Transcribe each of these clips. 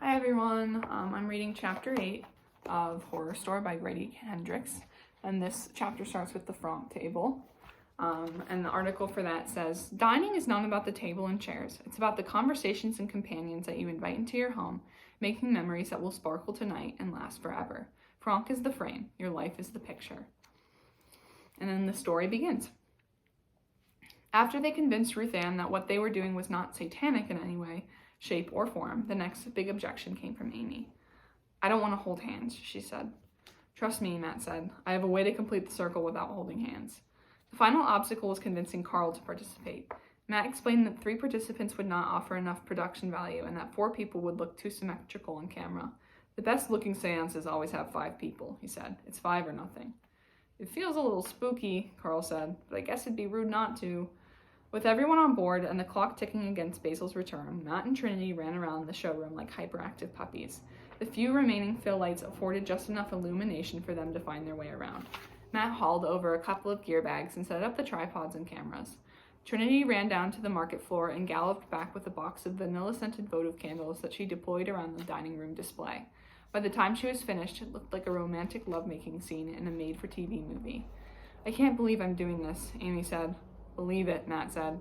Hi everyone, I'm reading chapter 8 of Horrorstör by Grady Hendrix, and this chapter starts with the Franck table. And the article for that says, dining is not about the table and chairs, it's about the conversations and companions that you invite into your home, making memories that will sparkle tonight and last forever. Franck is the frame, your life is the picture. And then the story begins. After they convinced Ruth Ann that what they were doing was not satanic in any way, shape, or form, the next big objection came from Amy. I don't want to hold hands, she said. Trust me, Matt said. I have a way to complete the circle without holding hands. The final obstacle was convincing Carl to participate. Matt explained that 3 participants would not offer enough production value and that 4 people would look too symmetrical on camera. The best looking seances always have 5 people, he said. It's 5 or nothing. It feels a little spooky, Carl said, but I guess it'd be rude not to. With everyone on board and the clock ticking against Basil's return, Matt and Trinity ran around the showroom like hyperactive puppies. The few remaining fill lights afforded just enough illumination for them to find their way around. Matt hauled over a couple of gear bags and set up the tripods and cameras. Trinity ran down to the market floor and galloped back with a box of vanilla-scented votive candles that she deployed around the dining room display. By the time she was finished, it looked like a romantic lovemaking scene in a made-for-TV movie. I can't believe I'm doing this, Amy said. Believe it, Matt said.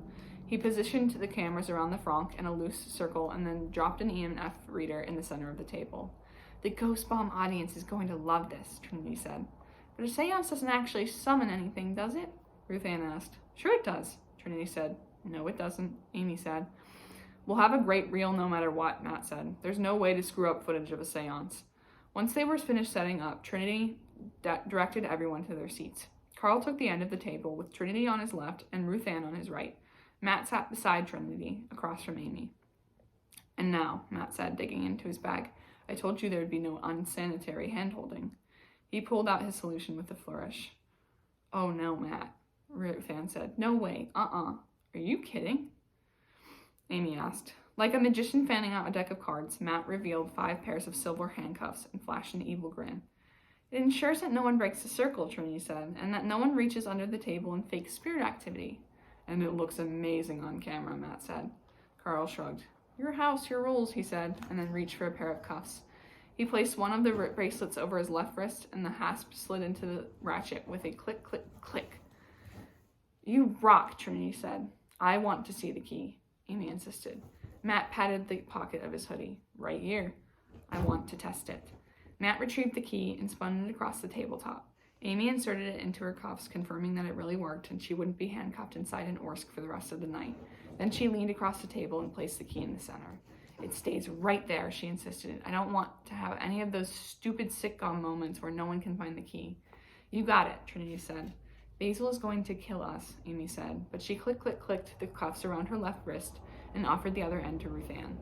He positioned the cameras around the Franck in a loose circle and then dropped an EMF reader in the center of the table. The Ghost Bomb audience is going to love this, Trinity said. But a seance doesn't actually summon anything, does it? Ruth Ann asked. Sure it does, Trinity said. No, it doesn't, Amy said. We'll have a great reel no matter what, Matt said. There's no way to screw up footage of a seance. Once they were finished setting up, Trinity directed everyone to their seats. Carl took the end of the table with Trinity on his left and Ruth Ann on his right. Matt sat beside Trinity, across from Amy. And now, Matt said, digging into his bag, I told you there would be no unsanitary hand-holding. He pulled out his solution with a flourish. Oh no, Matt, Ruth Ann said. No way, Are you kidding? Amy asked. Like a magician fanning out a deck of cards, Matt revealed 5 pairs of silver handcuffs and flashed an evil grin. It ensures that no one breaks the circle, Trinity said, and that no one reaches under the table and fakes spirit activity. And it looks amazing on camera, Matt said. Carl shrugged. Your house, your rules, he said, and then reached for a pair of cuffs. He placed one of the bracelets over his left wrist, and the hasp slid into the ratchet with a click, click, click. You rock, Trinity said. I want to see the key, Amy insisted. Matt patted the pocket of his hoodie. Right here. I want to test it. Matt retrieved the key and spun it across the tabletop. Amy inserted it into her cuffs, confirming that it really worked and she wouldn't be handcuffed inside an Orsk for the rest of the night. Then she leaned across the table and placed the key in the center. It stays right there, she insisted. I don't want to have any of those stupid sitcom moments where no one can find the key. You got it, Trinity said. Basil is going to kill us, Amy said, but she clicked the cuffs around her left wrist and offered the other end to Ruth Ann.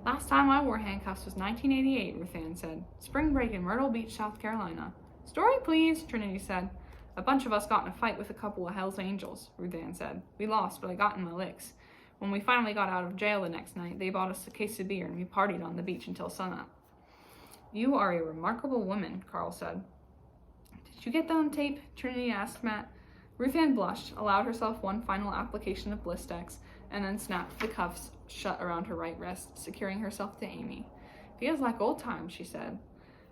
Last time I wore handcuffs was 1988, Ruth Ann said. Spring break in Myrtle Beach, South Carolina. Story, please, Trinity said. A bunch of us got in a fight with a couple of Hell's Angels, Ruth Ann said. We lost, but I got in my licks. When we finally got out of jail the next night, they bought us a case of beer and we partied on the beach until sunup. You are a remarkable woman, Carl said. Did you get that on tape? Trinity asked Matt. Ruth Ann blushed, allowed herself one final application of Blistex, and then snapped the cuffs shut around her right wrist, securing herself to Amy. Feels like old times, she said.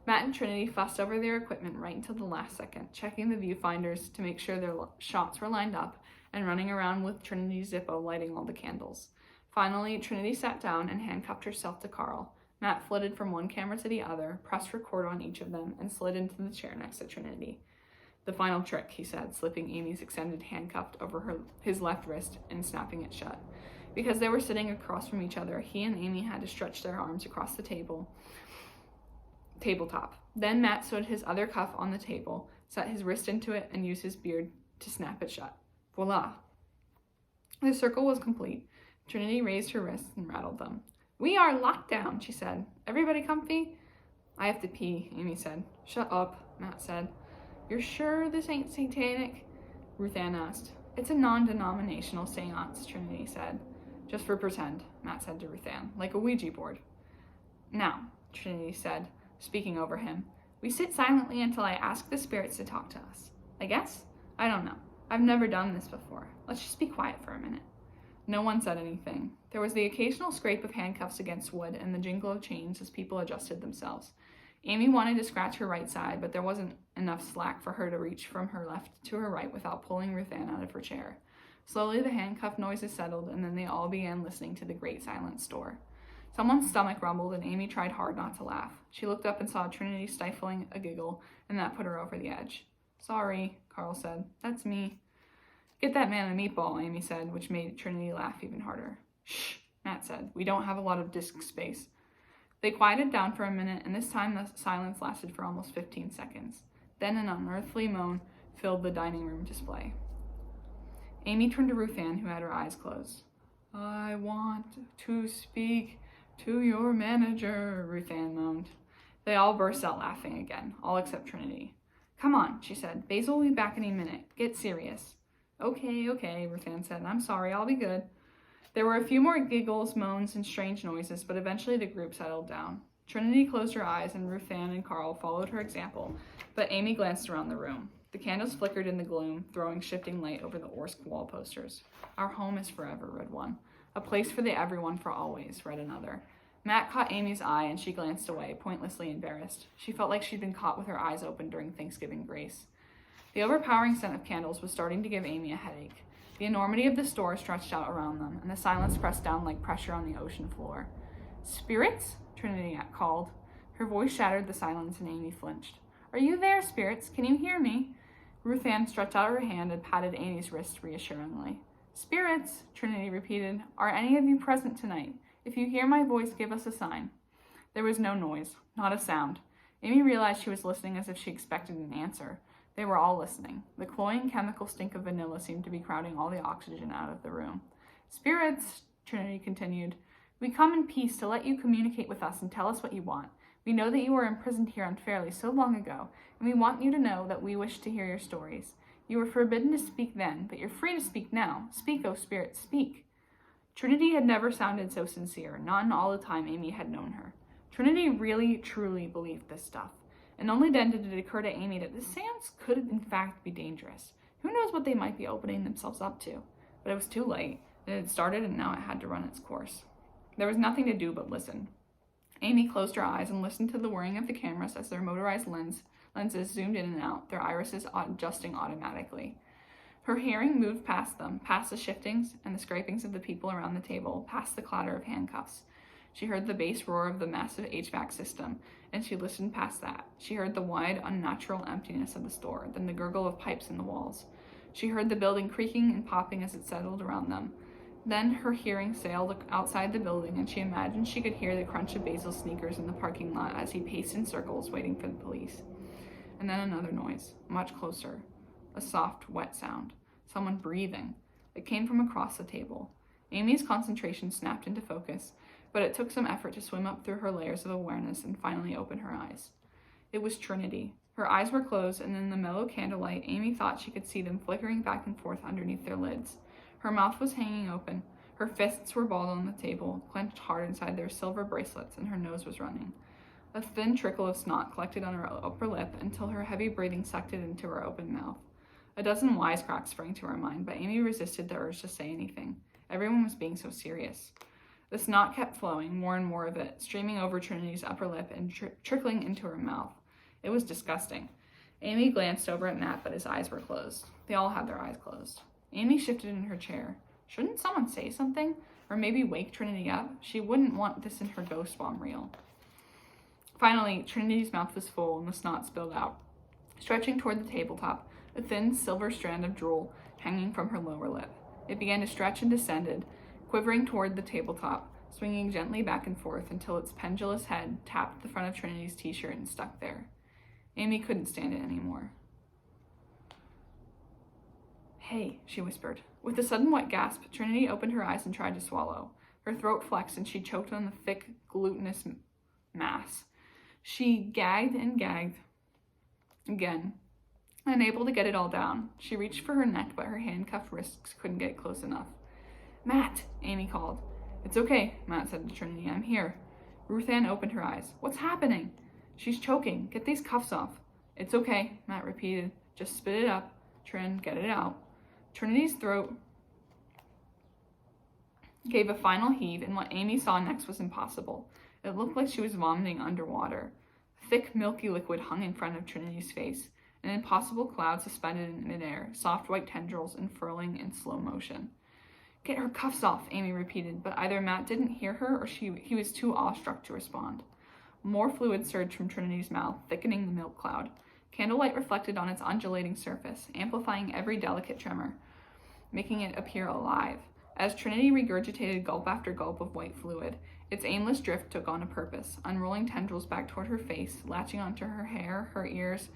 Matt and Trinity fussed over their equipment right until the last second, checking the viewfinders to make sure their shots were lined up, and running around with Trinity's Zippo lighting all the candles. Finally, Trinity sat down and handcuffed herself to Carl. Matt flitted from one camera to the other, pressed record on each of them, and slid into the chair next to Trinity. The final trick, he said, slipping Amy's extended handcuff over his left wrist and snapping it shut. Because they were sitting across from each other, he and Amy had to stretch their arms across the tabletop. Then Matt sewed his other cuff on the table, set his wrist into it, and used his beard to snap it shut. Voila! The circle was complete. Trinity raised her wrists and rattled them. We are locked down, she said. Everybody comfy? I have to pee, Amy said. Shut up, Matt said. You're sure this ain't satanic? Ruth Ann asked. It's a non-denominational seance, Trinity said. Just for pretend, Matt said to Ruth Ann, like a Ouija board. Now, Trinity said, speaking over him, we sit silently until I ask the spirits to talk to us. I guess? I don't know. I've never done this before. Let's just be quiet for a minute. No one said anything. There was the occasional scrape of handcuffs against wood and the jingle of chains as people adjusted themselves. Amy wanted to scratch her right side, but there wasn't enough slack for her to reach from her left to her right without pulling Ruth Ann out of her chair. Slowly the handcuff noises settled, and then they all began listening to the great silent store. Someone's stomach rumbled, and Amy tried hard not to laugh. She looked up and saw Trinity stifling a giggle, and that put her over the edge. "Sorry," Carl said. "That's me." "Get that man a meatball," Amy said, which made Trinity laugh even harder. "Shh," Matt said. "We don't have a lot of disk space." They quieted down for a minute, and this time the silence lasted for almost 15 seconds. Then an unearthly moan filled the dining room display. Amy turned to Ruth Ann, who had her eyes closed. "I want to speak to your manager," Ruth Ann moaned. They all burst out laughing again, all except Trinity. "Come on," she said. "Basil will be back any minute. Get serious." Okay, Ruth Ann said. "I'm sorry, I'll be good." There were a few more giggles, moans, and strange noises, but eventually the group settled down. Trinity closed her eyes, and Ruth Ann and Carl followed her example, but Amy glanced around the room. The candles flickered in the gloom, throwing shifting light over the Orsk wall posters. "Our home is forever," read one. "A place for the everyone for always," read another. Matt caught Amy's eye, and she glanced away, pointlessly embarrassed. She felt like she'd been caught with her eyes open during Thanksgiving grace. The overpowering scent of candles was starting to give Amy a headache. The enormity of the store stretched out around them, and the silence pressed down like pressure on the ocean floor. "Spirits?" Trinity called. Her voice shattered the silence, and Amy flinched. "Are you there, spirits? Can you hear me?" Ruth Ann stretched out her hand and patted Amy's wrist reassuringly. "Spirits," Trinity repeated. "Are any of you present tonight? If you hear my voice, give us a sign." There was no noise, not a sound. Amy realized she was listening as if she expected an answer. They were all listening. The cloying chemical stink of vanilla seemed to be crowding all the oxygen out of the room. "Spirits," Trinity continued, "we come in peace to let you communicate with us and tell us what you want. We know that you were imprisoned here unfairly so long ago, and we want you to know that we wish to hear your stories. You were forbidden to speak then, but you're free to speak now. Speak, O spirits, speak." Trinity had never sounded so sincere, not in all the time Amy had known her. Trinity really, truly believed this stuff. And only then did it occur to Amy that the seance could in fact be dangerous. Who knows what they might be opening themselves up to? But it was too late. It had started, and now it had to run its course. There was nothing to do but listen. Amy closed her eyes and listened to the whirring of the cameras as their motorized lenses zoomed in and out, their irises adjusting automatically. Her hearing moved past them, past the shiftings and the scrapings of the people around the table, past the clatter of handcuffs. She heard the bass roar of the massive HVAC system, and she listened past that. She heard the wide, unnatural emptiness of the store, then the gurgle of pipes in the walls. She heard the building creaking and popping as it settled around them. Then her hearing sailed outside the building, and she imagined she could hear the crunch of Basil's sneakers in the parking lot as he paced in circles, waiting for the police. And then another noise, much closer. A soft, wet sound. Someone breathing. It came from across the table. Amy's concentration snapped into focus, but it took some effort to swim up through her layers of awareness and finally open her eyes. It was Trinity. Her eyes were closed, and in the mellow candlelight, Amy thought she could see them flickering back and forth underneath their lids. Her mouth was hanging open. Her fists were balled on the table, clenched hard inside their silver bracelets, and her nose was running. A thin trickle of snot collected on her upper lip until her heavy breathing sucked it into her open mouth. A dozen wisecracks sprang to her mind, but Amy resisted the urge to say anything. Everyone was being so serious. The snot kept flowing, more and more of it, streaming over Trinity's upper lip and trickling into her mouth. It was disgusting. Amy glanced over at Matt, but his eyes were closed. They all had their eyes closed. Amy shifted in her chair. Shouldn't someone say something? Or maybe wake Trinity up? She wouldn't want this in her ghost bomb reel. Finally, Trinity's mouth was full and the snot spilled out. Stretching toward the tabletop, a thin silver strand of drool hanging from her lower lip. It began to stretch and descended, quivering toward the tabletop, swinging gently back and forth until its pendulous head tapped the front of Trinity's t-shirt and stuck there. Amy couldn't stand it anymore. "Hey," she whispered. With a sudden wet gasp, Trinity opened her eyes and tried to swallow. Her throat flexed and she choked on the thick, glutinous mass. She gagged and gagged again, unable to get it all down. She reached for her neck, but her handcuffed wrists couldn't get close enough. "Matt," Amy called. "It's okay," Matt said to Trinity. "I'm here." Ruth Ann opened her eyes. "What's happening?" "She's choking. Get these cuffs off." "It's okay," Matt repeated. "Just spit it up. Trin, get it out." Trinity's throat gave a final heave, and what Amy saw next was impossible. It looked like she was vomiting underwater. Thick, milky liquid hung in front of Trinity's face, an impossible cloud suspended in midair, soft white tendrils unfurling in slow motion. "Get her cuffs off," Amy repeated, but either Matt didn't hear her or he was too awestruck to respond. More fluid surged from Trinity's mouth, thickening the milk cloud. Candlelight reflected on its undulating surface, amplifying every delicate tremor, making it appear alive. As Trinity regurgitated gulp after gulp of white fluid, its aimless drift took on a purpose, unrolling tendrils back toward her face, latching onto her hair, her ears,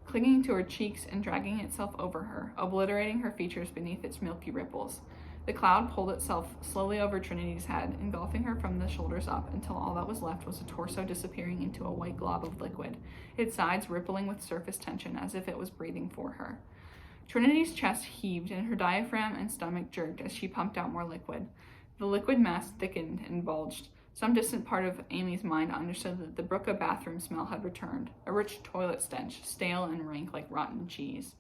clinging to her cheeks and dragging itself over her, obliterating her features beneath its milky ripples. The cloud pulled itself slowly over Trinity's head, engulfing her from the shoulders up until all that was left was a torso disappearing into a white glob of liquid, its sides rippling with surface tension as if it was breathing for her. Trinity's chest heaved and her diaphragm and stomach jerked as she pumped out more liquid. The liquid mass thickened and bulged. Some distant part of Amy's mind understood that the Brooka bathroom smell had returned, a rich toilet stench, stale and rank like rotten cheese.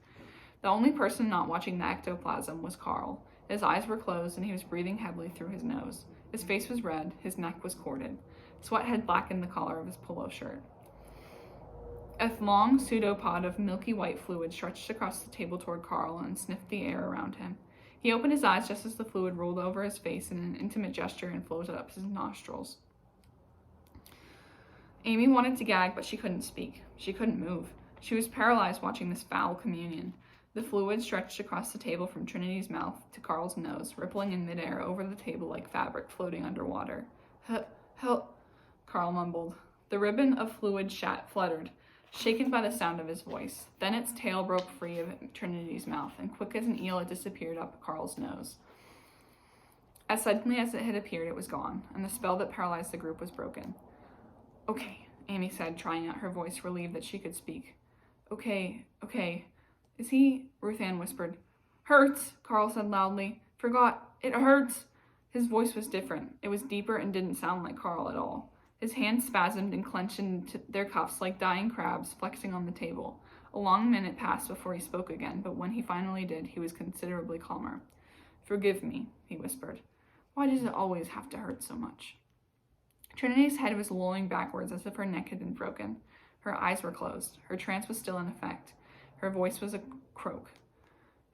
The only person not watching the ectoplasm was Carl. His eyes were closed and he was breathing heavily through his nose. His face was red, his neck was corded. Sweat had blackened the collar of his polo shirt. A long pseudopod of milky white fluid stretched across the table toward Carl and sniffed the air around him. He opened his eyes just as the fluid rolled over his face in an intimate gesture and floated up his nostrils. Amy wanted to gag, but she couldn't speak. She couldn't move. She was paralyzed watching this foul communion. The fluid stretched across the table from Trinity's mouth to Carl's nose, rippling in midair over the table like fabric floating underwater. Help, Carl mumbled. The ribbon of fluid fluttered, shaken by the sound of his voice. Then its tail broke free of Trinity's mouth, and quick as an eel it disappeared up Carl's nose. As suddenly as it had appeared, it was gone, and the spell that paralyzed the group was broken. "Okay," Amy said, trying out her voice, relieved that she could speak. Okay. Is he?" Ruth Ann whispered. "Hurts," Carl said loudly. "Forgot. It hurts." His voice was different. It was deeper and didn't sound like Carl at all. His hands spasmed and clenched into their cuffs like dying crabs flexing on the table. A long minute passed before he spoke again, but when he finally did, he was considerably calmer. "Forgive me," he whispered. "Why does it always have to hurt so much?" Trinity's head was lolling backwards as if her neck had been broken. Her eyes were closed. Her trance was still in effect. Her voice was a croak.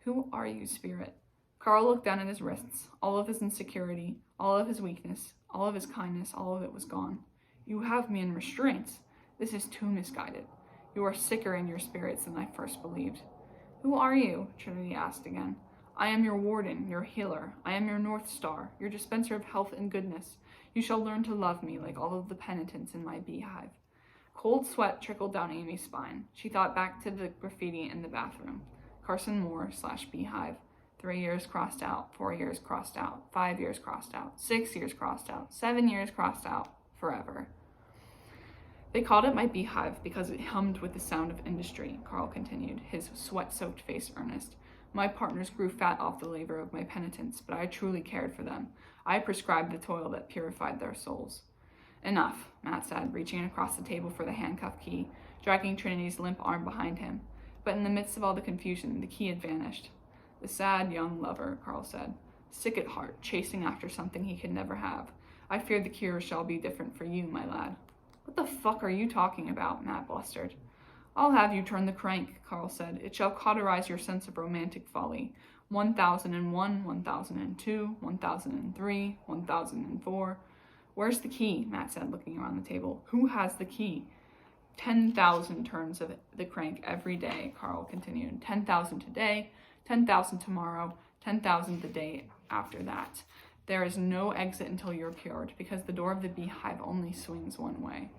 "Who are you, spirit?" Carl looked down at his wrists. All of his insecurity, all of his weakness, all of his kindness, all of it was gone. "You have me in restraints. This is too misguided. You are sicker in your spirits than I first believed." "Who are you?" Trinity asked again. "I am your warden, your healer. I am your North Star, your dispenser of health and goodness. You shall learn to love me like all of the penitents in my beehive." Cold sweat trickled down Amy's spine. She thought back to the graffiti in the bathroom. Carson Moore / beehive. 3 years crossed out, 4 years crossed out, 5 years crossed out, 6 years crossed out, 7 years crossed out, forever. "They called it my beehive because it hummed with the sound of industry," Carl continued, his sweat-soaked face earnest. "My partners grew fat off the labor of my penitents, but I truly cared for them. I prescribed the toil that purified their souls." "Enough," Matt said, reaching across the table for the handcuff key, dragging Trinity's limp arm behind him. But in the midst of all the confusion, the key had vanished. "The sad young lover," Carl said, "sick at heart, chasing after something he could never have. I fear the cure shall be different for you, my lad." "What the fuck are you talking about?" Matt blustered. "I'll have you turn the crank," Carl said. "It shall cauterize your sense of romantic folly. 1001, 1002, 1003, 1004. "Where's the key?" Matt said, looking around the table. "Who has the key?" 10,000 turns of the crank every day, Carl continued. 10,000 today, 10,000 tomorrow, 10,000 the day after that. There is no exit until you're cured, because the door of the beehive only swings one way."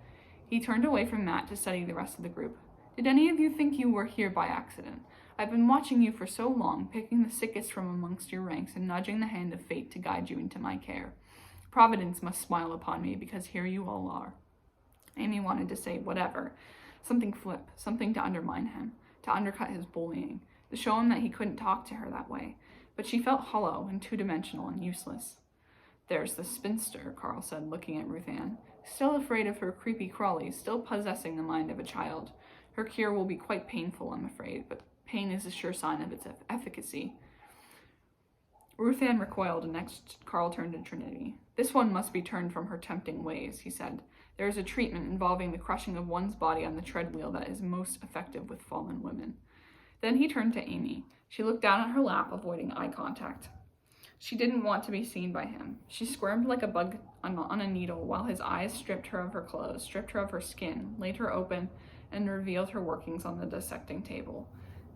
He turned away from Matt to study the rest of the group. "Did any of you think you were here by accident? I've been watching you for so long, picking the sickest from amongst your ranks and nudging the hand of fate to guide you into my care. Providence must smile upon me, because here you all are." Amy wanted to say whatever, something flip, something to undermine him, to undercut his bullying, to show him that he couldn't talk to her that way, but she felt hollow and two-dimensional and useless. "There's the spinster," Carl said, looking at Ruth Ann, "still afraid of her creepy crawlies, still possessing the mind of a child. Her cure will be quite painful, I'm afraid, but pain is a sure sign of its efficacy." Ruth Ann recoiled, and next Carl turned to Trinity. This one must be turned from her tempting ways, he said. There is a treatment involving the crushing of one's body on the treadwheel that is most effective with fallen women. Then he turned to Amy. She looked down at her lap, avoiding eye contact. She didn't want to be seen by him. She squirmed like a bug on a needle while his eyes stripped her of her clothes, stripped her of her skin, laid her open, and revealed her workings on the dissecting table.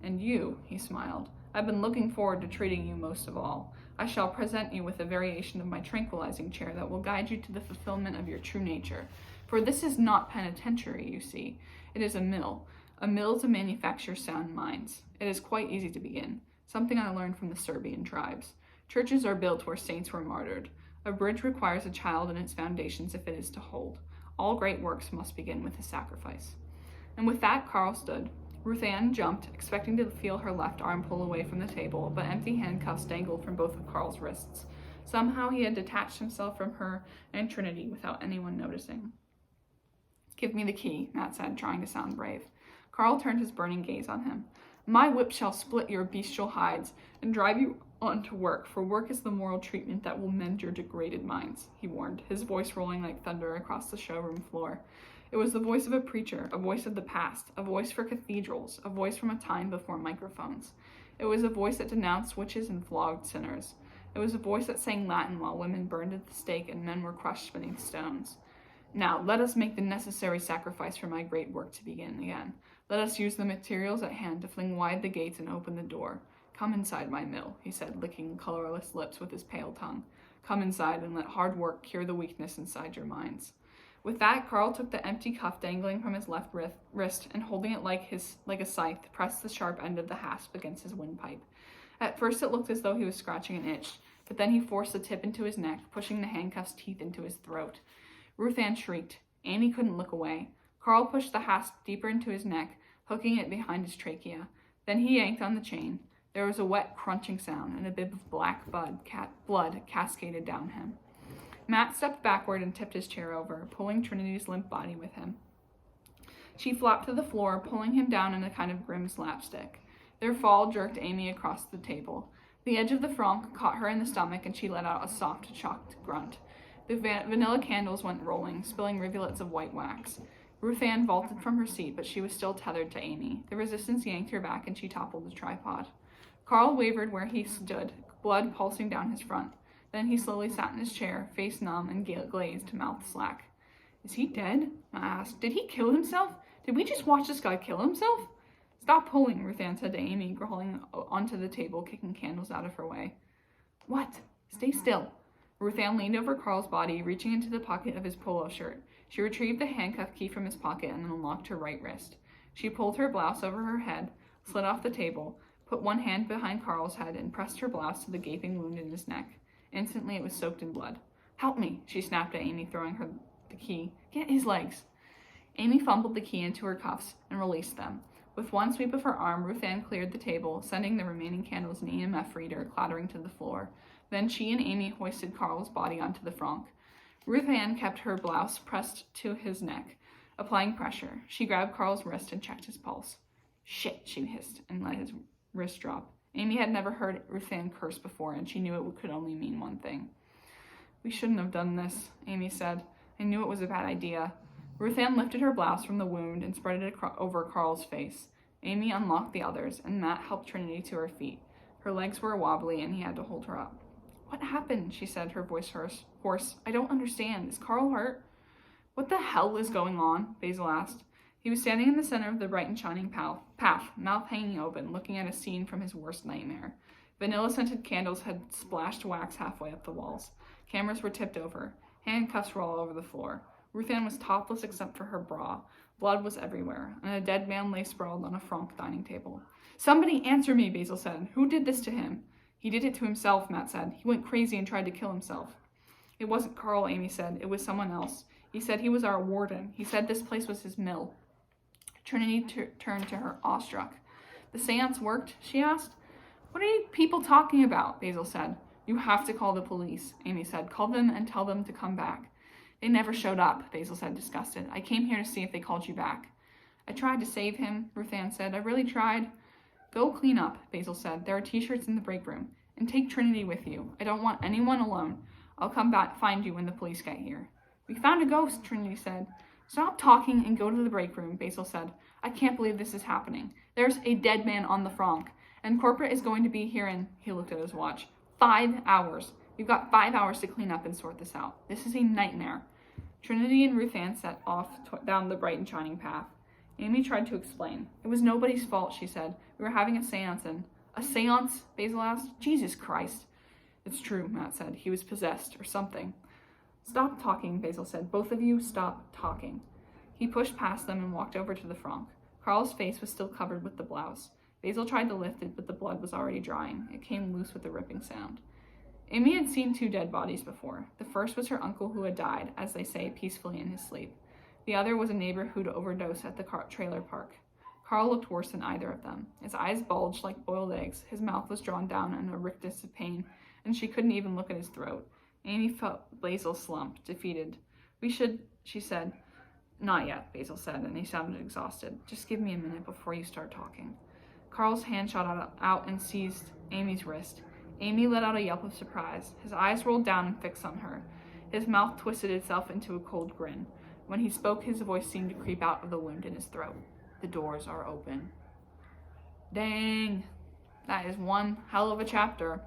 And you, he smiled, I've been looking forward to treating you most of all. I shall present you with a variation of my tranquilizing chair that will guide you to the fulfillment of your true nature. For this is not penitentiary, you see. It is a mill to manufacture sound minds. It is quite easy to begin, something I learned from the Serbian tribes. Churches are built where saints were martyred. A bridge requires a child in its foundations if it is to hold. All great works must begin with a sacrifice. And with that, Carl stood. Ruth Ann jumped, expecting to feel her left arm pull away from the table, but empty handcuffs dangled from both of Carl's wrists. Somehow he had detached himself from her and Trinity without anyone noticing. Give me the key, Matt said, trying to sound brave. Carl turned his burning gaze on him. My whip shall split your bestial hides and drive you on to work, for work is the moral treatment that will mend your degraded minds, he warned, his voice rolling like thunder across the showroom floor. It was the voice of a preacher, a voice of the past, a voice for cathedrals, a voice from a time before microphones. It was a voice that denounced witches and flogged sinners. It was a voice that sang Latin while women burned at the stake and men were crushed beneath stones. Now, let us make the necessary sacrifice for my great work to begin again. Let us use the materials at hand to fling wide the gates and open the door. Come inside my mill, he said, licking colorless lips with his pale tongue. Come inside and let hard work cure the weakness inside your minds. With that, Carl took the empty cuff dangling from his left wrist and, holding it like a scythe, pressed the sharp end of the hasp against his windpipe. At first it looked as though he was scratching an itch, but then he forced the tip into his neck, pushing the handcuff's teeth into his throat. Ruth Ann shrieked. Amy couldn't look away. Carl pushed the hasp deeper into his neck, hooking it behind his trachea. Then he yanked on the chain. There was a wet, crunching sound, and a bib of black blood cascaded down him. Matt stepped backward and tipped his chair over, pulling Trinity's limp body with him. She flopped to the floor, pulling him down in a kind of grim slapstick. Their fall jerked Amy across the table. The edge of the franc caught her in the stomach, and she let out a soft, shocked grunt. The vanilla candles went rolling, spilling rivulets of white wax. Ruth Ann vaulted from her seat, but she was still tethered to Amy. The resistance yanked her back, and she toppled the tripod. Carl wavered where he stood, blood pulsing down his front. Then he slowly sat in his chair, face numb and glazed, mouth slack. Is he dead? I asked. Did he kill himself? Did we just watch this guy kill himself? Stop pulling, Ruth Ann said to Amy, crawling onto the table, kicking candles out of her way. What? Stay still. Ruth Ann leaned over Carl's body, reaching into the pocket of his polo shirt. She retrieved the handcuff key from his pocket and unlocked her right wrist. She pulled her blouse over her head, slid off the table, put one hand behind Carl's head, and pressed her blouse to the gaping wound in his neck. Instantly, it was soaked in blood. Help me, she snapped at Amy, throwing her the key. Get his legs. Amy fumbled the key into her cuffs and released them. With one sweep of her arm, Ruth Ann cleared the table, sending the remaining candles and EMF reader clattering to the floor. Then she and Amy hoisted Carl's body onto the franc. Ruth Ann kept her blouse pressed to his neck, applying pressure. She grabbed Carl's wrist and checked his pulse. Shit, she hissed and let his wrist drop. Amy had never heard Ruth Ann curse before, and she knew it could only mean one thing. We shouldn't have done this, Amy said. I knew it was a bad idea. Ruth Ann lifted her blouse from the wound and spread it over Carl's face. Amy unlocked the others, and Matt helped Trinity to her feet. Her legs were wobbly, and he had to hold her up. What happened? She said, her voice hoarse. I don't understand. Is Carl hurt? What the hell is going on? Basil asked. He was standing in the center of the bright and shining path, mouth hanging open, looking at a scene from his worst nightmare. Vanilla-scented candles had splashed wax halfway up the walls. Cameras were tipped over. Handcuffs were all over the floor. Ruth Ann was topless except for her bra. Blood was everywhere, and a dead man lay sprawled on a franc dining table. Somebody answer me, Basil said. Who did this to him? He did it to himself, Matt said. He went crazy and tried to kill himself. It wasn't Carl, Amy said. It was someone else. He said he was our warden. He said this place was his mill. Trinity turned to her, awestruck. The seance worked? She asked. What are you people talking about? Basil said. You have to call the police, Amy said. Call them and tell them to come back. They never showed up, Basil said, disgusted. I came here to see if they called you back. I tried to save him, Ruth Ann said. I really tried. Go clean up, Basil said. There are t-shirts in the break room. And take Trinity with you. I don't want anyone alone. I'll come back find you when the police get here. We found a ghost, Trinity said. Stop talking and go to the break room, Basil said. I can't believe this is happening. There's a dead man on the Franck, and corporate is going to be here in, he looked at his watch, 5 hours. We've got 5 hours to clean up and sort this out. This is a nightmare. Trinity and Ruth Ann set off down the bright and shining path. Amy tried to explain. It was nobody's fault, she said. We were having a seance and... A seance? Basil asked. Jesus Christ. It's true, Matt said. He was possessed or something. Stop talking, Basil said. Both of you, stop talking. He pushed past them and walked over to the Franck. Carl's face was still covered with the blouse. Basil tried to lift it, but the blood was already drying. It came loose with a ripping sound. Amy had seen 2 dead bodies before. The first was her uncle who had died, as they say, peacefully in his sleep. The other was a neighbor who'd overdosed at the trailer park. Carl looked worse than either of them. His eyes bulged like boiled eggs, his mouth was drawn down in a rictus of pain, and she couldn't even look at his throat. Amy felt Basil slump, defeated. We should, she said. Not yet, Basil said, and he sounded exhausted. Just give me a minute before you start talking. Carl's hand shot out and seized Amy's wrist. Amy let out a yelp of surprise. His eyes rolled down and fixed on her. His mouth twisted itself into a cold grin. When he spoke, his voice seemed to creep out of the wound in his throat. The doors are open. Dang. That is one hell of a chapter.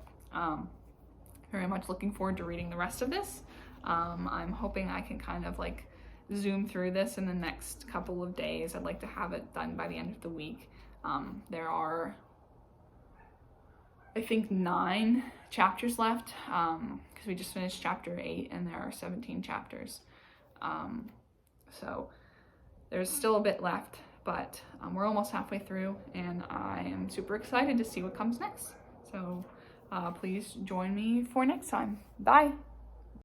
Very much looking forward to reading the rest of this. I'm hoping I can kind of like zoom through this in the next couple of days. I'd like to have it done by the end of the week. There are, I think, 9 chapters left, because we just finished chapter 8 and there are 17 chapters. So there's still a bit left, but we're almost halfway through and I am super excited to see what comes next. So please join me for next time. Bye.